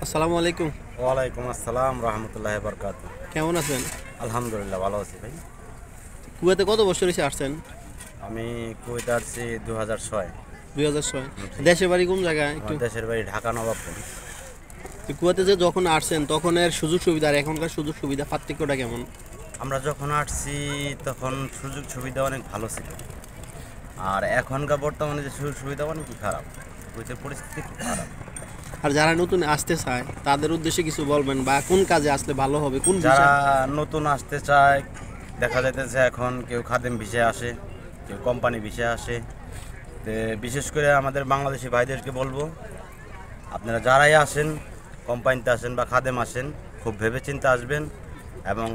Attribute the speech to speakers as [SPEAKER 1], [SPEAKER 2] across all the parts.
[SPEAKER 1] আসসালামু আলাইকুম।
[SPEAKER 2] ওয়ালাইকুম আসসালাম রহমতুল্লাহি বারাকাতু।
[SPEAKER 1] কেমন আছেন?
[SPEAKER 2] আলহামদুলিল্লাহ ভালো আছি ভাই।
[SPEAKER 1] কুয়েতে কত বছর এসে আসছেন?
[SPEAKER 2] আমি কুয়েতে আসছি 2006।
[SPEAKER 1] 2006।
[SPEAKER 2] জি।
[SPEAKER 1] দেশের বাড়ি কোন জায়গায় একটু?
[SPEAKER 2] আমার দেশের বাড়ি ঢাকা নবাবগঞ্জ।
[SPEAKER 1] তো কুয়েতে যে যখন আসছেন তখন এর সুযোগ সুবিধা আর এখনকার সুযোগ সুবিধা পার্থক্যটা কেমন?
[SPEAKER 2] আমরা যখন আসছি তখন সুযোগ সুবিধা অনেক ভালো ছিল, আর এখনকার বর্তমানে যে সুযোগ সুবিধা অনেকই খারাপ। কুয়েতের পরিস্থিতি খুব খারাপ।
[SPEAKER 1] আর যারা নতুন আসতে চায় তাদের উদ্দেশ্যে কিছু বলবেন, বা কোন কাজে আসলে ভালো হবে, কোন
[SPEAKER 2] যারা
[SPEAKER 1] বিষয়?
[SPEAKER 2] নতুন আসতে চায়, দেখা যাইতেছে এখন কেউ খাদেম ভিসায় আসে, কেউ কোম্পানি ভিসায় আসে। তো বিশেষ করে আমাদের বাংলাদেশি ভাইদেরকে বলবো, আপনারা যারাই আসেন, কোম্পানিতে আসেন বা খাদেম আসেন, খুব ভেবেচিন্তে আসবেন। এবং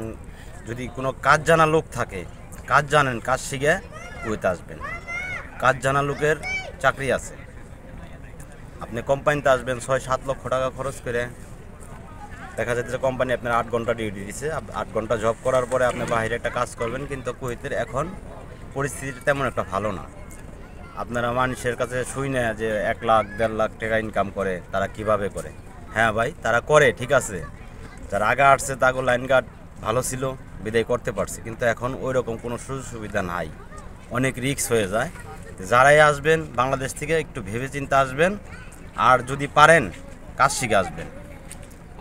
[SPEAKER 2] যদি কোনো কাজ জানা লোক থাকে, কাজ জানেন, কাজ শিখে কুয়েতে আসবেন। কাজ জানা লোকের চাকরি আছে। আপনি কোম্পানিতে আসবেন 6-7 লক্ষ টাকা খরচ করে, দেখা যাচ্ছে কোম্পানি আপনার 8 ঘন্টা ডিউটি দিচ্ছে, 8 ঘন্টা জব করার পরে আপনি বাইরে একটা কাজ করবেন। কিন্তু কুয়েতের এখন পরিস্থিতি তেমন একটা ভালো না। আপনারা মানুষের কাছে শুই না যে 1 লাখ 1.5 লাখ টাকা ইনকাম করে, তারা কিভাবে করে। হ্যাঁ ভাই, তারা করে, ঠিক আছে। যারা আগে আসছে তাকে লাইন গার্ড ভালো ছিল, বিদায় করতে পারছে। কিন্তু এখন ওই রকম কোনো সুযোগ সুবিধা নাই, অনেক রিস্ক হয়ে যায়। যারাই আসবেন বাংলাদেশ থেকে একটু ভেবেচিন্তে আসবেন, আর যদি পারেন কাজ শিখে আসবেন।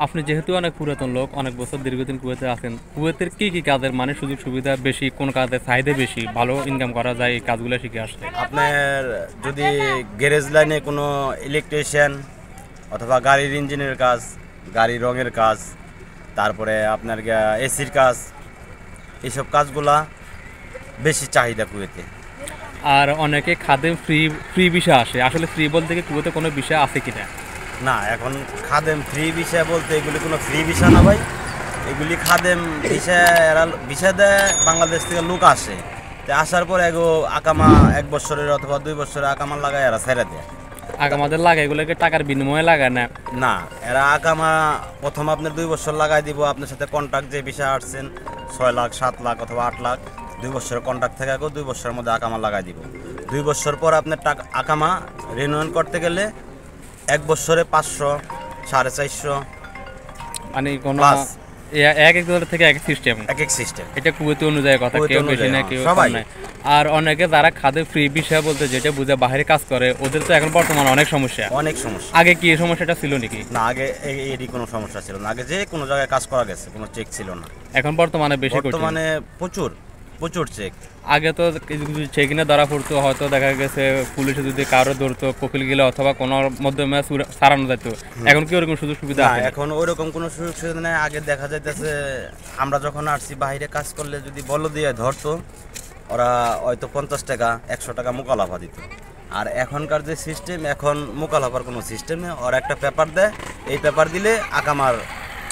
[SPEAKER 3] আপনি যেহেতু অনেক পুরাতন লোক, অনেক বছর দীর্ঘদিন কুয়েতে আছেন, কুয়েতের কি কি কাজের মানে সুযোগ সুবিধা বেশি, কোন কাজের চাহিদা বেশি, ভালো ইনকাম করা যায় এই কাজগুলো শিখে আসলে?
[SPEAKER 2] আপনার যদি গ্যারেজ লাইনে কোনো ইলেকট্রিশিয়ান অথবা গাড়ির ইঞ্জিনের কাজ, গাড়ি রঙের কাজ, তারপরে আপনার এসির কাজ, এইসব কাজগুলা বেশি চাহিদা কুয়েতে।
[SPEAKER 3] আর অনেকে খাদেম ফ্রি ফ্রি ভিসা আসে, আসলে ফ্রি বলতে কি কুয়েতে কোনো বিষয় আছে কিনা?
[SPEAKER 2] না, এখন খাদেম ফ্রি ভিসা বলতে এগুলি কোনো ফ্রি ভিসা না ভাই। এগুলি খাদেম ভিসা, এরা ভিসা দেয়, বাংলাদেশ থেকে লোক আসে। তো আসার পর এগো আকামা 1 বছরের অথবা 2 বছরের আকামা লাগায় এরা ছেড়ে দেয়।
[SPEAKER 3] আগে আমাদের লাগে এগুলোকে টাকার বিনিময়ে লাগায় না?
[SPEAKER 2] না, এরা আকামা প্রথম আপনার 2 বছর লাগাই দিব। আপনার সাথে কন্ট্রাক্ট যে বিষয় আসছেন 6 লাখ 7 লাখ অথবা 8 লাখ, 2 বছরের কন্ট্রাক্ট থেকে 2 বছরের মধ্যে আকামা লাগাই দিব। 2 বছর পর আপনার টাকা আকামা রিনিউয়াল করতে গেলে 1 বছরে 500, 450
[SPEAKER 3] মানে কোনো
[SPEAKER 2] প্লাস।
[SPEAKER 3] এক এক দলের থেকে এক এক সিস্টেম,
[SPEAKER 2] এক এক সিস্টেম।
[SPEAKER 3] এটা কুয়েতে অনুযায়ী কথা,
[SPEAKER 2] কুয়েত
[SPEAKER 3] কেউ বেশি
[SPEAKER 2] অনুযায়ী,
[SPEAKER 3] না
[SPEAKER 2] হ্যাঁ,
[SPEAKER 3] কেউ
[SPEAKER 2] সবাই।
[SPEAKER 3] কম নাই। আর অনেকে যারা খাদে ফ্রি বিষয় বলতে যেটা বুঝে বাইরে কাজ করে, ওদের তো এখন বর্তমানে অনেক সমস্যা।
[SPEAKER 2] অনেক সমস্যা।
[SPEAKER 3] আগে কি এই সমস্যাটা ছিল নাকি?
[SPEAKER 2] না, আগে এরই কোনো সমস্যা ছিল না। আগে যে কোনো জায়গায় কাজ করা গেছে, কোনো চেক ছিল না।
[SPEAKER 3] এখন বর্তমানে বেশি কঠিন।
[SPEAKER 2] বর্তমানে প্রচুর প্রচুর চেক।
[SPEAKER 3] আগে তো কিছু কিছু চেকিনে ধরা পড়তো, হয়তো দেখা গেছে পুলিশে যদি কারো ধরতো, কপিল গেলে অথবা কোনো মাধ্যমে সারানো যেত। এখন কি ওরকম সুযোগ সুবিধা
[SPEAKER 2] না,
[SPEAKER 3] আছে?
[SPEAKER 2] এখন ওই রকম কোনো সুযোগ সুবিধা নেই। আগে দেখা যাইতেছে আমরা যখন আসছি বাইরে কাজ করলে যদি বলো দিয়ে ধরতো, ওরা হয়তো 50 টাকা 100 টাকা মোকালাফা দিত। আর এখনকার যে সিস্টেম, এখন মোকালাফার কোনো সিস্টেম নেই। ওরা একটা পেপার দেয়, এই পেপার দিলে আকামার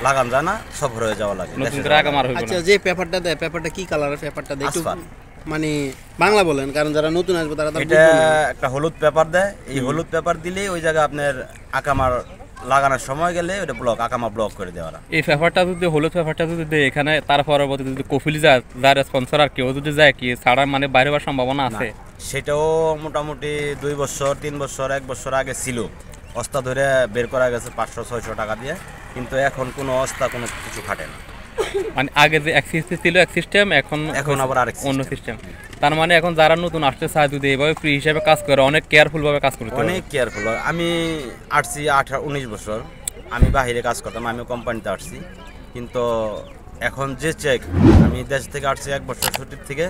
[SPEAKER 2] লাগান যায় না, সফর হয়ে যাওয়া লাগে।
[SPEAKER 3] নতুন করে আগে মার হইব
[SPEAKER 1] আচ্ছা,
[SPEAKER 3] না।
[SPEAKER 1] যে পেপারটা দেয়, পেপারটা কি কালারের পেপারটা দেয় একটু
[SPEAKER 2] আসফার।
[SPEAKER 1] মানে বাংলা বলেন, কারণ যারা নতুন আসবে তারা তো
[SPEAKER 2] এটা
[SPEAKER 1] বুঝবে না।
[SPEAKER 2] একটা হলুদ পেপার দেয়। এই হলুদ পেপার দিলেই ওই জায়গায় আপনার আকামার লাগানোর সময় গেলে ওটা আকামা ব্লক করে দেওয়া।
[SPEAKER 3] এই পেপারটা যদি, হলুদ পেপারটা যদি দেয় এখানে, তার পরবর্তীতে যদি কপিল যায়, যার স্পন্সর আর কেউ যদি যায়, কি ছাড়া মানে বাইরে হওয়ার সম্ভাবনা আছে?
[SPEAKER 2] সেটাও মোটামুটি 2 বছর 3 বছর 1 বছর আগে ছিল। অস্তা ধরে বের করা গেছে 500-600 টাকা দিয়ে, কিন্তু এখন কোনো অস্তা কোনো কিছু খাটে না।
[SPEAKER 3] মানে আগে যে এক সিস্টেম ছিল, এক সিস্টেম, এখন
[SPEAKER 2] এখন আবার আরেক
[SPEAKER 3] অন্য
[SPEAKER 2] system।
[SPEAKER 3] সিস্টেম। তার মানে এখন যারা নতুন আসতে চায় যদি এইভাবে ফ্রি হিসাবে কাজ করে, অনেক কেয়ারফুল ভাবে কাজ করতে হবে।
[SPEAKER 2] অনেক কেয়ারফুল। আমি আসছি 18-19 বছর, আমি বাইরে কাজ করতাম, আমি কোম্পানিতে আসছি। কিন্তু এখন যে চেক, আমি দেশ থেকে আসছি 1 বছর ছুটির থেকে,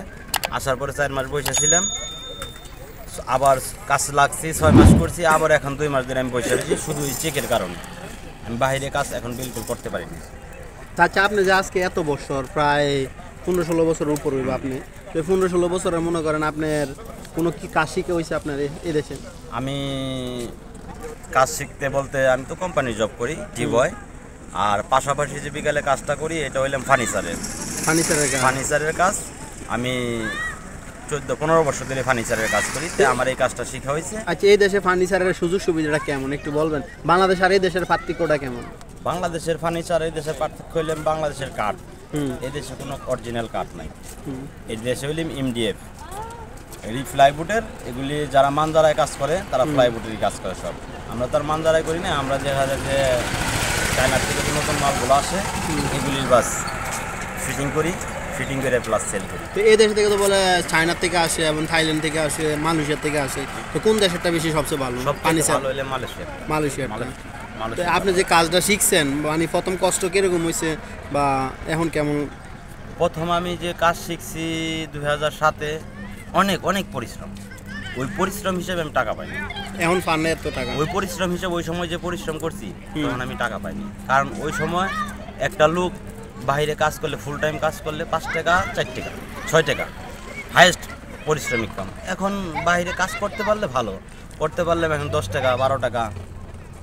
[SPEAKER 2] আসার পরে 4 মাস বসেছিলাম, আবার কাজ লাগছি 6 মাস করছি, আবার এখন 2 মাস ধরে আমি বসে রয়েছি শুধু এই চেকের কারণে। আমি বাইরে কাজ এখন বিলকুল করতে পারিনি।
[SPEAKER 1] আচ্ছা, আপনি যে আজকে এত বছর, প্রায় 15-16 বছরের উপর হইব, আপনি তো 15-16 বছরে মনে করেন আপনার কোনো কি কাজ শিখে হয়েছে আপনার এদেশে?
[SPEAKER 2] আমি কাজ শিখতে বলতে, আমি তো কোম্পানি জব করি, জি বয়। আর পাশাপাশি যে বিকালে কাজটা করি, এটা হইলাম ফার্নিচারের
[SPEAKER 1] ফার্নিচারের কাজ?
[SPEAKER 2] ফার্নিচারের কাজ। আমি 14-15 বছর ধরে ফার্নিচারের কাজ করি, তাই আমার এই কাজটা শেখা হয়েছে।
[SPEAKER 1] আচ্ছা, এই দেশে ফার্নিচারের সুযোগ সুবিধাটা কেমন একটু বলবেন? বাংলাদেশ আর এই দেশের পার্থক্যটা কেমন?
[SPEAKER 2] বাংলাদেশের ফার্নিচার, এই দেশের পার্থক্য হইলাম বাংলাদেশের কাঠ, এই দেশে কোনো অরিজিনাল কাঠ নাই। এই দেশে হইলাম এমডিএফ, এই ফ্লাইউডের। এগুলি যারা মানজারায় কাজ করে তারা ফ্লাইউডেরই কাজ করে সব। আমরা তো আর মানজারাই করি না, আমরা দেখা যায় যে চায়নার থেকে যে নতুন মালগুলো আসে এগুলি বাস ফিটিং করি, ফিটিং করে প্লাস সেল করি।
[SPEAKER 1] তো এই দেশ থেকে তো বলে চায়না থেকে আসে এবং থাইল্যান্ড থেকে আসে, মালয়েশিয়া থেকে আসে, তো কোন দেশেরটা বেশি সবচেয়ে ভালো? পানি
[SPEAKER 2] সবচেয়ে ভালো হলে মালয়েশিয়া।
[SPEAKER 1] মালয়েশিয়াটা। তো
[SPEAKER 2] মালয়েশিয়া
[SPEAKER 1] আপনি যে কাজটা শিখছেন মানে প্রথম কষ্ট কিরকম হয়েছে বা এখন কেমন?
[SPEAKER 2] প্রথম আমি যে কাজ শিখছি 2007-এ, অনেক অনেক পরিশ্রম। ওই পরিশ্রম হিসেবে আমি টাকা পাইনি।
[SPEAKER 1] এখন ফান্ডে এত টাকা?
[SPEAKER 2] ওই পরিশ্রম হিসেবে ওই সময় যে পরিশ্রম করছি তখন আমি টাকা পাইনি, কারণ ওই সময় একটা লোক বাইরে কাজ করলে, ফুল টাইম কাজ করলে 5 টাকা, 4 টাকা, 6 টাকা হাইয়েস্ট পরিশ্রমিক কাম। এখন বাইরে কাজ করতে পারলে ভালো, করতে পারলে এখন 10 টাকা 12 টাকা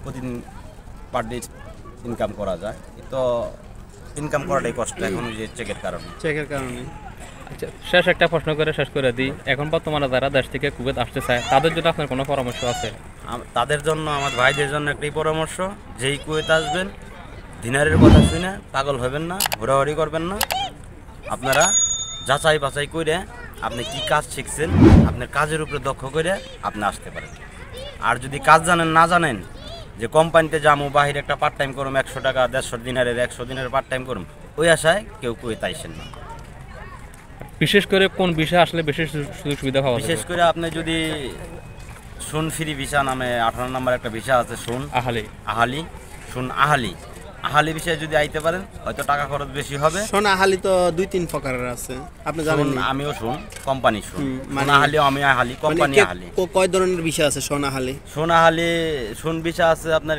[SPEAKER 2] প্রতিদিন পার ডে ইনকাম করা যায়। তো ইনকাম করাটাই কষ্ট এখন ওই যে চেকের কারণে।
[SPEAKER 1] চেকের কারণে।
[SPEAKER 3] আচ্ছা, শেষ একটা প্রশ্ন করে শেষ করে দিই। এখন বর্তমানে যারা দেশ থেকে কুয়েত আসতে চায় তাদের জন্য আপনার কোনো পরামর্শ আছে?
[SPEAKER 2] তাদের জন্য, আমার ভাইদের জন্য একটাই পরামর্শ, যেই কুয়েত আসবেন দিনারের কথা শুনে পাগল হবেন না, ঘোরাঘুরি করবেন না। আপনারা যাচাই বাছাই করে আপনি কি কাজ শিখছেন, আপনার কাজের উপরে দক্ষ করে আপনি আসতে পারেন। আর যদি কাজ জানেন না জানেন, যে কোম্পানিতে যাবো বাহিরে একটা পার্ট টাইম করুম 100 টাকা, 150 দিনারের 100 দিনের পার্ট টাইম করুম, ওই আশায় কেউ কুয়েত আইসেন না।
[SPEAKER 3] বিশেষ করে কোন বিষয়ে আসলে বেশি সুযোগ সুবিধা পাওয়া
[SPEAKER 2] বিশেষ
[SPEAKER 3] যাবে?
[SPEAKER 2] করে আপনি যদি শুন ফ্রি ভিসা নামে 18 নম্বর একটা ভিসা আছে, শুন
[SPEAKER 3] আহালি
[SPEAKER 2] আহালি, শুন আহালি, আহালি বিষয়ে যদি আইতে পারেন হয়তো টাকা খরচ বেশি হবে।
[SPEAKER 1] সোনাহালি তো 2-3 প্রকারের আছে, আপনি জানেন
[SPEAKER 2] শুন
[SPEAKER 1] না?
[SPEAKER 2] আমিও শুন, কোম্পানি শুন,
[SPEAKER 1] মানে-
[SPEAKER 2] আহালি আমি আহালি, কোম্পানি আহালি।
[SPEAKER 1] কয় ধরনের বিষয় আছে সোনাহালি?
[SPEAKER 2] শুন আহালি, শুন ভিসা আছে আপনার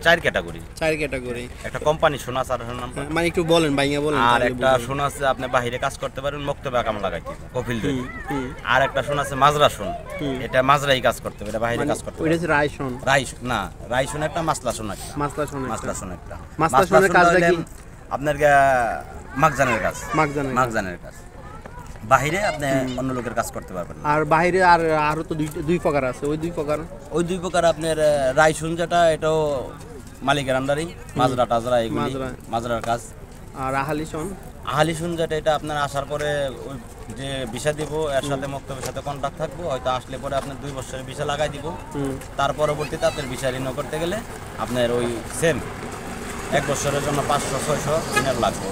[SPEAKER 2] 4 ক্যাটাগরি।
[SPEAKER 1] 4 ক্যাটাগরি।
[SPEAKER 2] একটা কোম্পানি শুন আছে 18 নম্বর,
[SPEAKER 1] মানে একটু বলেন, ভাইয়া বলেন।
[SPEAKER 2] আর
[SPEAKER 1] তাহলে
[SPEAKER 2] একটা
[SPEAKER 1] বুঝবো।
[SPEAKER 2] শুন আছে আপনি বাহিরে কাজ করতে পারেন, মক্তবে কাম লাগাইতে কফিল দই।
[SPEAKER 1] হুম।
[SPEAKER 2] আর একটা শুন আছে মাজরা শুন, এটা মাজরাই কাজ করতে হবে, এটা বাহিরে কাজ করতে
[SPEAKER 1] ওইটা
[SPEAKER 2] হবে।
[SPEAKER 1] হচ্ছে রায়শন।
[SPEAKER 2] না, রাই শুন একটা, মাসলা শুন একটা।
[SPEAKER 1] মাসলা শোন।
[SPEAKER 2] মাসলা শুন একটা।
[SPEAKER 1] মাসলা শুনের কাজটা কি?
[SPEAKER 2] আপনার মাগজানের কাজ।
[SPEAKER 1] মাগজানের কাজ।
[SPEAKER 2] মাগজানের কাজ বাহিরে আপনি অন্য লোকের কাজ করতে পারবেন না।
[SPEAKER 1] আর বাইরে আর আরো তো দুই প্রকার আছে, ওই 2 প্রকার।
[SPEAKER 2] ওই 2 প্রকার আপনার রাইসুন যেটা, এটাও মালিকের আন্ডারই, মাজরা টাজরা এগুলি
[SPEAKER 1] মাজরা।
[SPEAKER 2] মাজরার কাজ।
[SPEAKER 1] আর আহালি শোন।
[SPEAKER 2] আহালি শুন যেটা, এটা আপনার আসার পরে ওই যে ভিসা দিব এর সাথে মক্তবের সাথে কন্ট্যাক্ট থাকবো, হয়তো আসলে পরে আপনার 2 বছরের ভিসা লাগাই দিব। তার পরবর্তীতে আপনার ভিসা রিনিউ করতে গেলে আপনার ওই সেম 1 বছরের জন্য 500-600 দিনের লাগবে।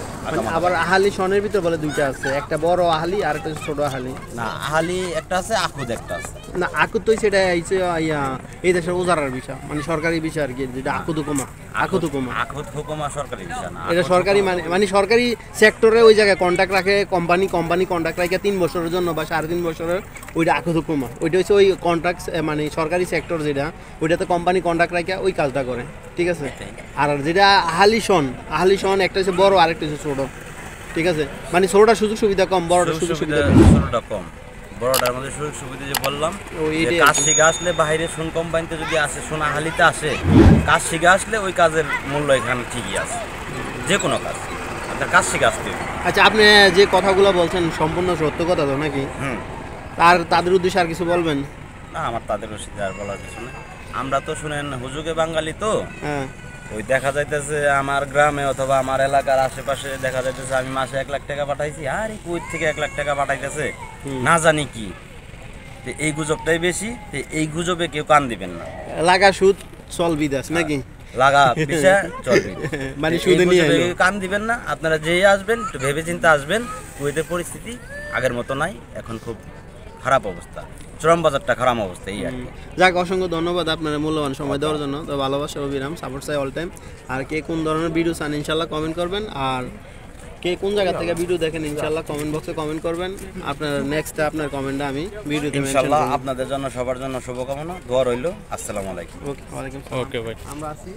[SPEAKER 1] আবার আহালি শনের ভিতরে বলে 2টা আছে, একটা বড় আহালি আর একটা ছোট আহালি।
[SPEAKER 2] না, আহালি একটা আছে, আকুদ একটা আছে।
[SPEAKER 1] না, আকুত তো সেটা এই দেশের ওজারার বিষয়, মানে সরকারি বিষয় আর কি, যেটা আকুত হুকুমা।
[SPEAKER 2] আকুদ হুকুমা সরকারি ভিসা না।
[SPEAKER 1] এটা সরকারি মানে সরকারি সেক্টরে ওই জায়গায় কন্ট্রাক্ট রাখে কোম্পানি কন্ট্রাক্ট রাখে 3 বছরের জন্য বা 3.5 বছরের, ওইটা আকুত হুকুমা। ওইটা হচ্ছে ওই কন্ট্রাক্ট, মানে সরকারি সেক্টর যেটা, ওইটাতে কোম্পানি কন্ট্রাক্ট রাখে ওই কাজটা করে, ঠিক আছে? আর যেটা আহালি শন একটা হচ্ছে বড় আর একটা হচ্ছে ছোট, ঠিক আছে? মানে ছোটটা সুযোগ সুবিধা কম, বড়টা সুযোগ সুবিধা কম।
[SPEAKER 2] ছোটটা কম, বড়টার মধ্যে সুযোগ সুবিধা যে বললাম,
[SPEAKER 1] এইটাই
[SPEAKER 2] যে কাজ শিখে আসলে বাইরে শুন কোম্পানিতে যদি আসে, শুন আহালিতে আসে, কাজ শিখে আসলে ওই কাজের মূল্য এখানে ঠিকই আছে। যে কোনো কাজ আপনার কাজ শিখে আসতে হবে।
[SPEAKER 1] আচ্ছা, আপনি যে কথাগুলো বলছেন সম্পূর্ণ সত্য কথা তো নাকি? তাদের উদ্দেশ্যে আর কিছু বলবেন?
[SPEAKER 2] না, আমার তাদের রসিদে আর বলার কিছু না। আমরা তো শুনেন হুজুগে বাঙালি তো,
[SPEAKER 1] হ্যাঁ।
[SPEAKER 2] ওই দেখা যাইতেছে আমার গ্রামে অথবা আমার এলাকার আশেপাশে দেখা যাইতেছে আমি মাসে 1 লাখ টাকা পাঠাইছি, আর এই কুয়েত থেকে 1 লাখ টাকা পাঠাইতেছে না জানি কি। তো এই গুজবটাই বেশি, তো এই গুজবে কেউ কান দিবেন না।
[SPEAKER 1] লাগা সুদ চল বিদেশ নাকি?
[SPEAKER 2] লাগা পিছে চলবে,
[SPEAKER 1] মানে
[SPEAKER 2] এই
[SPEAKER 1] সুদে নিয়ে
[SPEAKER 2] গুজবে
[SPEAKER 1] এলো।
[SPEAKER 2] কেউ কান দিবেন না। আপনারা যেই আসবেন একটু ভেবে চিন্তে আসবেন। কুয়েতের পরিস্থিতি আগের মতো নাই, এখন খুব খারাপ অবস্থা, চরম বাজারটা খারাপ অবস্থা, এই আর কি।
[SPEAKER 1] যাক, অসংখ্য ধন্যবাদ আপনার মূল্যবান সময় দেওয়ার জন্য। তো ভালোবাসা, অবিরাম সাপোর্ট চাই অল টাইম। আর কে কোন ধরনের ভিডিও চান ইনশাল্লাহ কমেন্ট করবেন, আর কে কোন জায়গা থেকে ভিডিও দেখেন ইনশাল্লাহ কমেন্ট বক্সে কমেন্ট করবেন। আপনার নেক্সট আপনার কমেন্টটা আমি ভিডিওতে মেনশন
[SPEAKER 2] ইনশাআল্লাহ
[SPEAKER 1] করব।
[SPEAKER 2] আপনাদের জন্য সবার জন্য শুভকামনা, দোয়া রইল। আসসালামু আলাইকুম।
[SPEAKER 1] ওকে, ওয়ালাইকুম আসসালাম।
[SPEAKER 3] ওকে ভাই।
[SPEAKER 1] আমরা আছি